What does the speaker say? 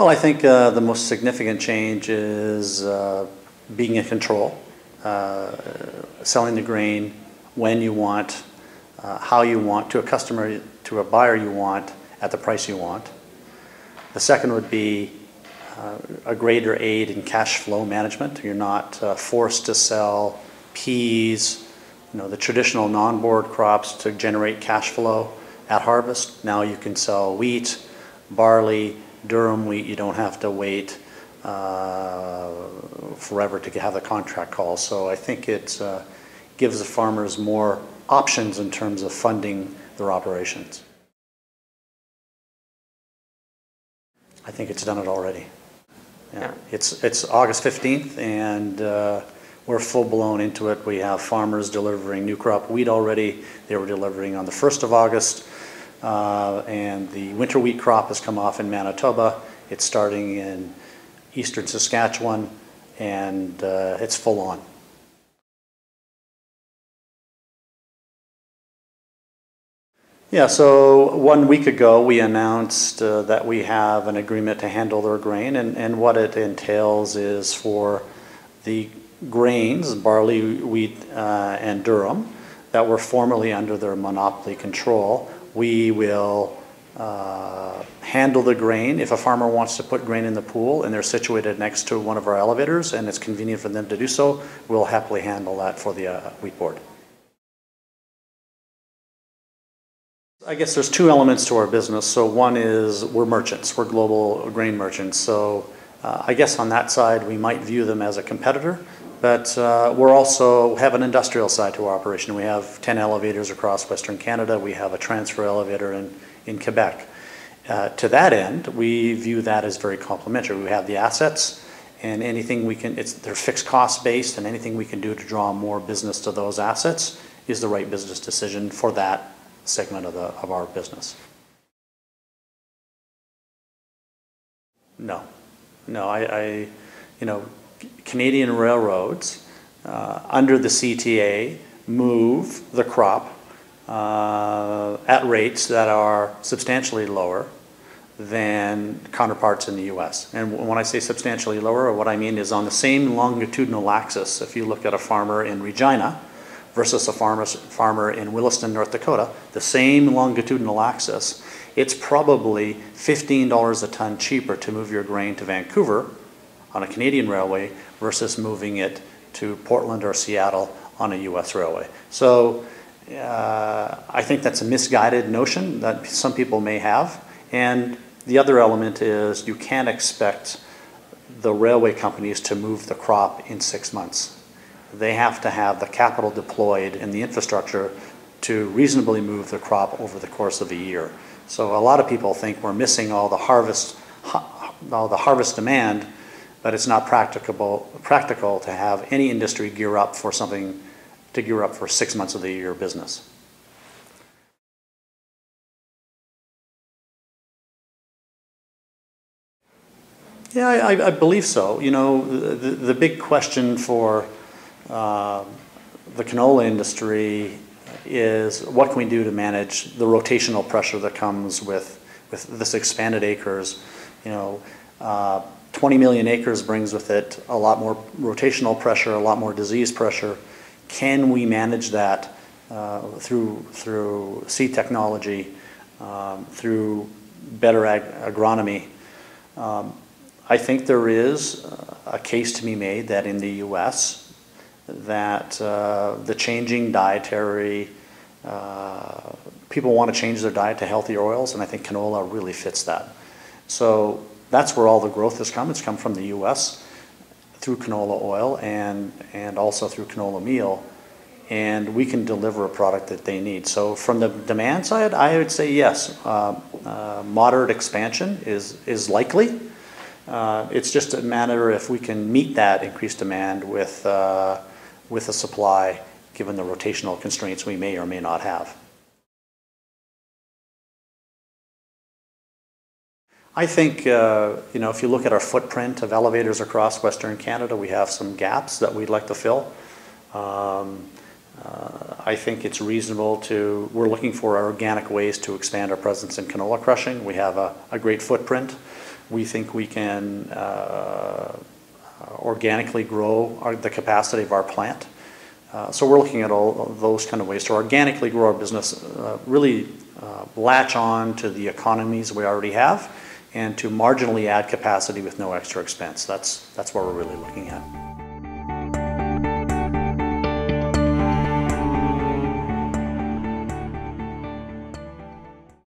Well, I think the most significant change is being in control, selling the grain when you want, how you want, to a customer, to a buyer you want, at the price you want. The second would be a greater aid in cash flow management. You're not forced to sell peas, the traditional non-board crops to generate cash flow at harvest. Now you can sell wheat, barley, durum wheat. You don't have to wait forever to have the contract call. So I think it gives the farmers more options in terms of funding their operations. I think it's done it already. Yeah. It's August 15th, and we're full-blown into it. We have farmers delivering new crop wheat already. They were delivering on the 1st of August, and the winter wheat crop has come off in Manitoba. It's starting in eastern Saskatchewan, and it's full on. Yeah, so 1 week ago we announced that we have an agreement to handle their grain, and what it entails is for the grains, barley, wheat, and durum, that were formerly under their monopoly control, we will handle the grain. If a farmer wants to put grain in the pool and they're situated next to one of our elevators and it's convenient for them to do so, we'll happily handle that for the wheat board. I guess there's two elements to our business. So one is we're merchants, we're global grain merchants. So I guess on that side we might view them as a competitor, but we're also have an industrial side to our operation. We have 10 elevators across Western Canada. We have a transfer elevator in Quebec. To that end, we view that as very complementary. We have the assets, and anything we can, they're fixed cost based, and anything we can do to draw more business to those assets is the right business decision for that segment of our business. No, Canadian railroads under the CTA move the crop at rates that are substantially lower than counterparts in the U.S. And when I say substantially lower, what I mean is on the same longitudinal axis. If you look at a farmer in Regina versus a farmer in Williston, North Dakota, the same longitudinal axis, it's probably $15 a ton cheaper to move your grain to Vancouver on a Canadian railway versus moving it to Portland or Seattle on a U.S. railway. So I think that's a misguided notion that some people may have. And the other element is you can't expect the railway companies to move the crop in 6 months. They have to have the capital deployed and the infrastructure to reasonably move the crop over the course of a year. So a lot of people think we're missing all the harvest demand, but it's not practical to have any industry gear up for 6 months of the year business. Yeah, I believe so. The big question for the canola industry is what can we do to manage the rotational pressure that comes with this expanded acres. 20 million acres brings with it a lot more rotational pressure, a lot more disease pressure. Can we manage that through seed technology, through better agronomy? I think there is a case to be made that in the U.S. that the changing dietary, people want to change their diet to healthier oils, and I think canola really fits that. So that's where all the growth has come. It's come from the U.S. through canola oil and also through canola meal, and we can deliver a product that they need. So from the demand side, I would say yes, moderate expansion is likely. It's just a matter if we can meet that increased demand with a supply, given the rotational constraints we may or may not have. I think, if you look at our footprint of elevators across Western Canada, we have some gaps that we'd like to fill. I think it's reasonable we're looking for organic ways to expand our presence in canola crushing. We have a great footprint. we think we can organically grow the capacity of our plant. So we're looking at all of those kind of ways to organically grow our business, really latch on to the economies we already have, and to marginally add capacity with no extra expense. That's what we're really looking at.